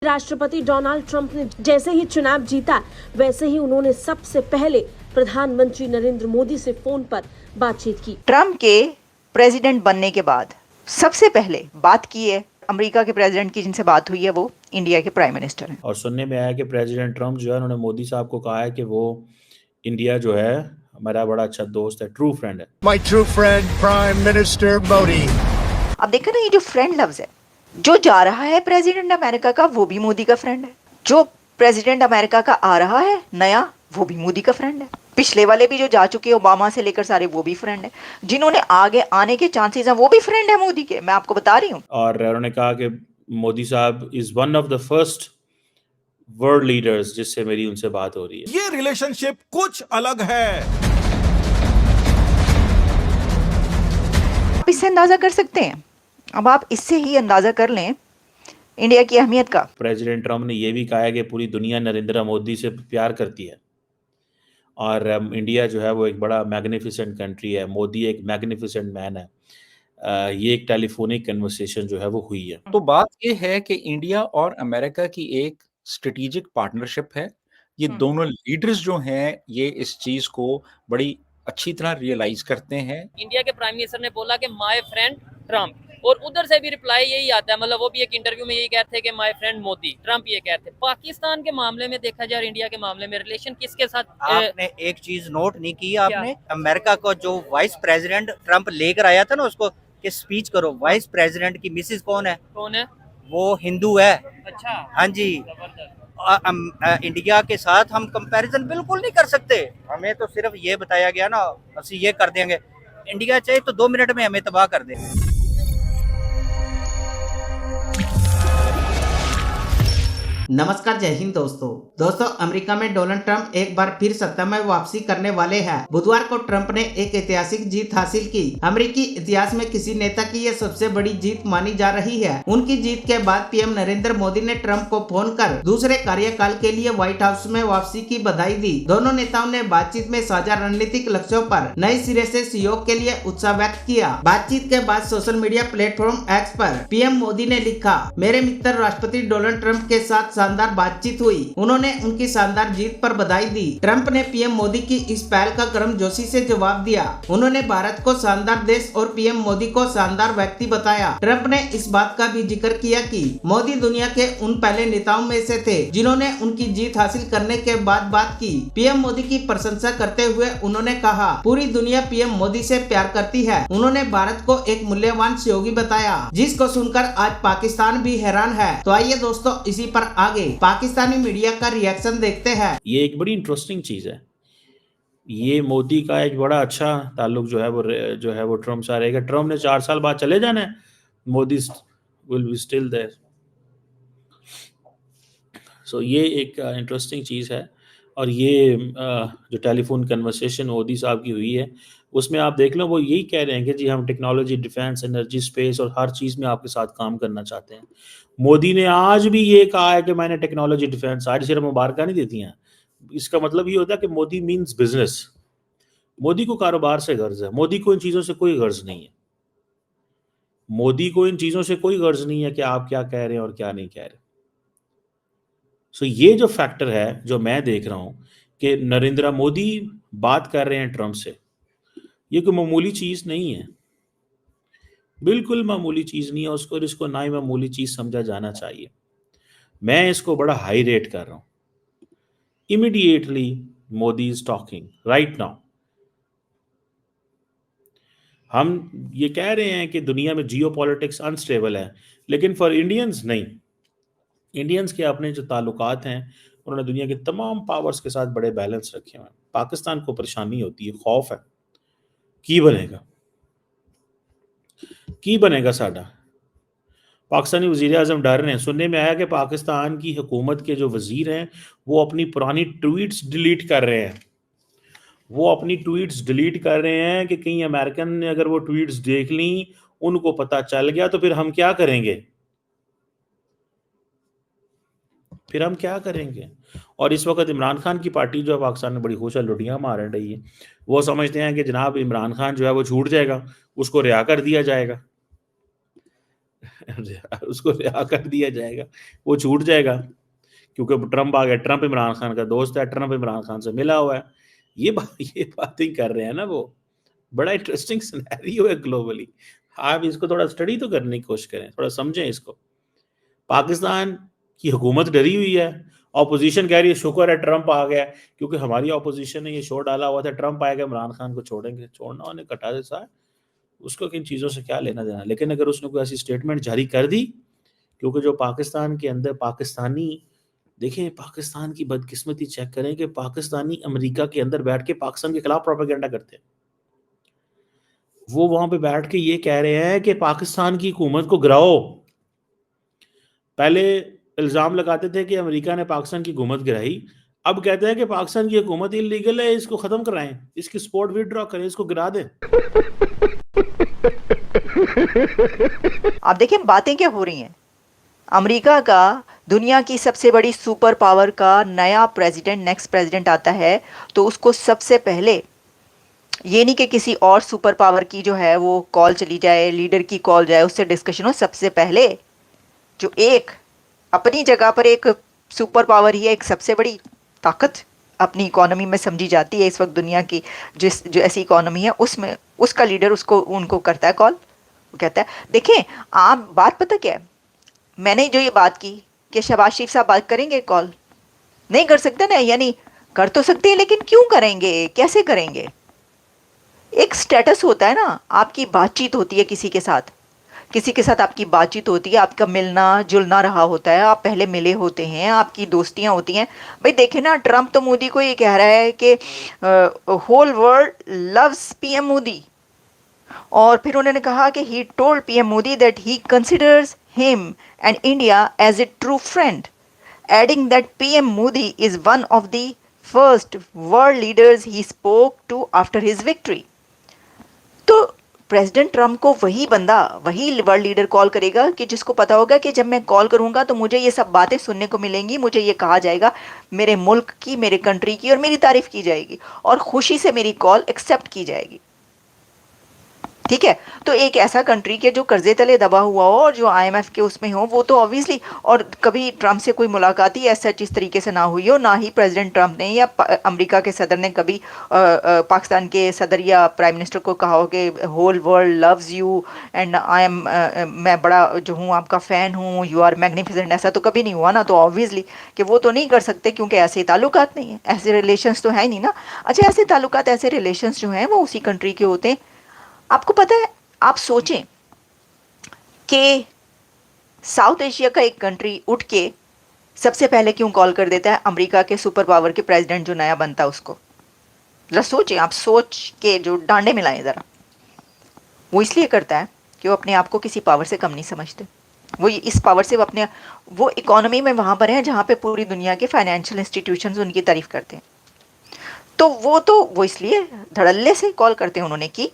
राष्ट्रपति Donald Trump ने जैसे ही चुनाव जीता वैसे ही उन्होंने सबसे पहले प्रधानमंत्री नरेंद्र मोदी से फोन पर बातचीत की। ट्रंप के प्रेसिडेंट बनने के बाद सबसे पहले बात की है अमेरिका के प्रेसिडेंट की, जिनसे बात हुई है वो इंडिया के प्राइम मिनिस्टर हैं। और सुनने में आया कि प्रेसिडेंट ट्रंप जो है उन्होंने मोदी साहब को कहा है कि वो इंडिया जो है हमारा बड़ा अच्छा दोस्त है, ट्रू फ्रेंड है। My true friend, Prime Minister Modi. अब देखो ना, ये जो फ्रेंड लफ्ज है, जो जा रहा है प्रेसिडेंट अमेरिका का वो भी मोदी का फ्रेंड है, जो प्रेसिडेंट अमेरिका का आ रहा है नया वो भी मोदी का फ्रेंड है, पिछले वाले भी जो जा चुके ओबामा से लेकर सारे वो भी फ्रेंड है, जिन्होंने आगे आने के चांसेस हैं वो भी फ्रेंड है मोदी के, मैं आपको बता रही हूँ। और उन्होंने कहा कि मोदी साहब is one of the first world leaders जिससे मेरी उनसे बात हो रही है। ये रिलेशनशिप कुछ अलग है। आप इससे अंदाजा कर सकते हैं, अब आप इससे ही अंदाजा कर लें इंडिया की अहमियत का। प्रेसिडेंट ट्रंप ने यह भी कहा है कि पूरी दुनिया नरेंद्र मोदी से प्यार करती है और इंडिया जो है वो एक बड़ा मैग्निफिसेंट कंट्री है, मोदी एक मैग्निफिसेंट मैन है। ये एक टेलीफोनिक कन्वर्सेशन जो है वो हुई है। तो बात ये है कि इंडिया और अमेरिका की एक स्ट्रेटेजिक पार्टनरशिप है। ये दोनों लीडर्स जो हैं ये इस चीज को बड़ी अच्छी तरह रियलाइज करते हैं। इंडिया के प्राइम मिनिस्टर ने बोला कि माय फ्रेंड ट्रम्प, और उधर से भी रिप्लाई यही आता है, मतलब वो भी एक इंटरव्यू में यही कहते हैं कि माय फ्रेंड मोदी। ट्रम्प ये कहते हैं। पाकिस्तान के मामले में देखा जाए और इंडिया के मामले में रिलेशन किसके साथ? आपने एक चीज नोट नहीं की, आपने अमेरिका को जो वाइस प्रेसिडेंट ट्रम्प लेकर आया था ना उसको कि स्पीच करो, वाइस प्रेसिडेंट की मिसेज कौन है? वो हिंदू है। अच्छा, हाँ जी। इंडिया के साथ हम कंपैरिजन बिल्कुल नहीं कर सकते। हमें तो सिर्फ ये बताया गया ना ਅਸੀਂ ये कर देंगे, इंडिया चाहे तो 2 मिनट में हमें तबाह कर दे। नमस्कार, जय हिंद दोस्तों अमेरिका में डोनाल्ड ट्रंप एक बार फिर सत्ता में वापसी करने वाले हैं। बुधवार को ट्रंप ने एक ऐतिहासिक जीत हासिल की। अमेरिकी इतिहास में किसी नेता की यह सबसे बड़ी जीत मानी जा रही है। उनकी जीत के बाद पीएम नरेंद्र मोदी ने ट्रंप को फोन कर दूसरे कार्यकाल के लिए व्हाइट हाउस में वापसी की बधाई दी। दोनों नेताओं ने बातचीत में साझा रणनीतिक लक्ष्यों पर नए सिरे से सहयोग के लिए उत्साह व्यक्त किया। बातचीत के बाद सोशल मीडिया प्लेटफॉर्म एक्स पर पीएम मोदी ने लिखा, मेरे मित्र राष्ट्रपति डोनाल्ड ट्रंप के साथ शानदार बातचीत हुई। उन्होंने उनकी शानदार जीत पर बधाई दी। ट्रंप ने पीएम मोदी की इस पहल का गर्मजोशी से जवाब दिया। उन्होंने भारत को शानदार देश और पीएम मोदी को शानदार व्यक्ति बताया। ट्रंप ने इस बात का भी जिक्र किया कि मोदी दुनिया के उन पहले नेताओं में से थे जिन्होंने उनकी जीत हासिल करने के बाद बात की। पीएम मोदी की प्रशंसा करते हुए उन्होंने कहा, पूरी दुनिया पीएम मोदी से प्यार करती है। उन्होंने भारत को एक मूल्यवान सहयोगी बताया, जिसको सुनकर आज पाकिस्तान भी हैरान है। तो आइए दोस्तों इसी पर आगे पाकिस्तानी मीडिया का रिएक्शन देखते हैं। ये एक बड़ी इंटरेस्टिंग चीज है। ये मोदी का एक बड़ा अच्छा ताल्लुक जो है वो ट्रम्प से रहेगा। ट्रम्प ने 4 साल बाद चले जाना है, Modi will be still there. So ये एक इंटरेस्टिंग चीज है। और ये जो टेलीफोन कन्वर्सेशन मोदी साहब की हुई है उसमें आप देख लो, वो यही कह रहे हैं कि जी हम टेक्नोलॉजी, डिफेंस, एनर्जी, स्पेस और हर चीज़ में आपके साथ काम करना चाहते हैं। मोदी ने आज भी ये कहा है कि मैंने टेक्नोलॉजी, डिफेंस, आज सिर्फ मुबारक नहीं देती हैं। इसका मतलब ये होता है कि मोदी मीन्स बिजनेस। मोदी को कारोबार से गर्ज है, मोदी को इन चीज़ों से कोई गर्ज नहीं है। मोदी को इन चीज़ों से कोई गर्ज नहीं है कि आप क्या कह रहे हैं और क्या नहीं कह रहे। सो ये जो फैक्टर है जो मैं देख रहा हूँ कि नरेंद्र मोदी बात कर रहे हैं ट्रंप से, ये कोई मामूली चीज़ नहीं है, बिल्कुल मामूली चीज़ नहीं है। इसको ना ही मामूली चीज़ समझा जाना चाहिए। मैं इसको बड़ा हाई रेट कर रहा हूँ। Immediately Modi is talking right now. हम ये कह रहे हैं कि दुनिया में जियो पॉलिटिक्स अनस्टेबल है, लेकिन फॉर इंडियंस नहीं। इंडियंस के अपने जो ताल्लुकात हैं उन्होंने दुनिया के तमाम पावर्स के साथ बड़े बैलेंस रखे हुए हैं। पाकिस्तान को परेशानी होती है, खौफ है की बनेगा साडा। पाकिस्तानी वज़ीर आज़म डर रहे हैं। सुनने में आया कि पाकिस्तान की हुकूमत के जो वज़ीर हैं वो अपनी पुरानी ट्वीट्स डिलीट कर रहे हैं। कि कहीं अमेरिकन ने अगर वो ट्वीट्स देख ली, उनको पता चल गया तो फिर हम क्या करेंगे। और इस वक्त इमरान खान की पार्टी जो है पाकिस्तान में बड़ी होशा लुटियाँ मार रही है। वो समझते हैं कि जनाब इमरान खान जो है वो छूट जाएगा, उसको रिहा कर दिया जाएगा। उसको रिहा कर दिया जाएगा, वो छूट जाएगा क्योंकि अब ट्रंप आ गया। ट्रंप इमरान खान का दोस्त है, ट्रंप इमरान खान से मिला हुआ है। ये बातें कर रहे हैं ना वो। बड़ा इंटरेस्टिंग सिनेरियो है ग्लोबली। आप इसको थोड़ा स्टडी तो करने की कोशिश करें, थोड़ा समझें इसको। पाकिस्तान की हुकूमत डरी हुई है, ऑपोजिशन कह रही है शुक्र है ट्रंप आ गया, क्योंकि हमारी ऑपोजिशन ने ये शो डाला हुआ था ट्रंप आएगा इमरान खान को छोड़ेंगे। छोड़ना उन्हें कटा दे साहब, उसको किन चीज़ों से क्या लेना देना। लेकिन अगर उसने कोई ऐसी स्टेटमेंट जारी कर दी, क्योंकि जो पाकिस्तान के अंदर पाकिस्तानी, देखें पाकिस्तान की बदकिस्मती चेक करें कि पाकिस्तानी अमेरिका के अंदर बैठ के पाकिस्तान के खिलाफ प्रोपेगेंडा करते हैं। वो वहां पे बैठ के ये कह रहे हैं कि पाकिस्तान की हुकूमत को गिराओ। पहले इल्ज़ाम लगाते थे कि अमेरिका ने पाकिस्तान की हुकूमत गिराई, अब कहते हैं कि पाकिस्तान की हुकूमत इलीगल है, इसको ख़त्म कराएं, इसकी सपोर्ट विड्रॉ करें, इसको गिरा दें। आप देखिए बातें क्या हो रही हैं। अमेरिका का दुनिया की सबसे बड़ी सुपर पावर का नया प्रेसिडेंट, नेक्स्ट प्रेसिडेंट आता है तो उसको सबसे पहले ये नहीं कि किसी और सुपर पावर की जो है वो कॉल चली जाए, लीडर की कॉल जाए, उससे डिस्कशन हो। सबसे पहले जो एक अपनी जगह पर एक सुपर पावर ही है, एक सबसे बड़ी ताकत अपनी इकोनॉमी में समझी जाती है इस वक्त दुनिया की, जो ऐसी इकोनॉमी है उसमें उसका लीडर उसको उनको करता है कॉल। वो कहता है देखें आप बात पता क्या है, मैंने जो ये बात की कि शहबाज शरीफ साहब बात करेंगे कॉल, नहीं कर सकते ना, यानी कर तो सकते हैं लेकिन क्यों करेंगे, कैसे करेंगे। एक स्टेटस होता है ना, आपकी बातचीत होती है किसी के साथ आपकी बातचीत होती है, आपका मिलना जुलना रहा होता है, आप पहले मिले होते हैं, आपकी दोस्तियां होती हैं। भाई देखें ना, ट्रंप तो मोदी को ये कह रहा है कि whole world loves PM Modi, और फिर उन्होंने कहा कि he told PM Modi that he considers him and India as a true friend, adding that PM Modi is one of the first world leaders he spoke to after his victory. तो president Trump को वही बंदा, वही world leader call करेगा कि जिसको पता होगा कि जब मैं कॉल करूंगा तो मुझे ये सब बातें सुनने को मिलेंगी, मुझे ये कहा जाएगा मेरे मुल्क की, मेरे कंट्री की, और मेरी तारीफ की जाएगी और खुशी से मेरी कॉल एक्सेप्ट की जाएगी। ठीक है, तो एक ऐसा कंट्री के जो कर्जे तले दबा हुआ हो और जो आईएमएफ के उसमें हो, वो तो ऑब्वियसली, और कभी ट्रंप से कोई मुलाकात ही ऐसा इस तरीके से ना हुई हो, ना ही प्रेसिडेंट ट्रंप ने या अमेरिका के सदर ने कभी पाकिस्तान के सदर या प्राइम मिनिस्टर को कहा हो कि whole world loves you and I am, मैं बड़ा जो हूँ आपका फ़ैन हूँ, यू आर मैग्निफिसेंट, ऐसा तो कभी नहीं हुआ ना। तो ऑब्वियसली कि वो तो नहीं कर सकते क्योंकि ऐसे ताल्लुकात नहीं है, ऐसे रिलेशंस तो है नहीं ना। अच्छा, ऐसे ताल्लुकात, ऐसे रिलेशंस जो हैं वो उसी कंट्री के होते हैं। आपको पता है, आप सोचें कि साउथ एशिया का एक कंट्री उठ के सबसे पहले क्यों कॉल कर देता है अमेरिका के सुपर पावर के प्रेसिडेंट जो नया बनता है उसको। जरा सोचें, आप सोच के जो डांडे मिलाएं ज़रा। वो इसलिए करता है कि वो अपने आप को किसी पावर से कम नहीं समझते। वो इस पावर से वो इकोनॉमी में वहाँ पर हैं जहाँ पे पूरी दुनिया के फाइनेंशियल इंस्टीट्यूशंस उनकी तारीफ करते हैं। तो वो इसलिए धड़ल्ले से कॉल करते हैं उन्होंने की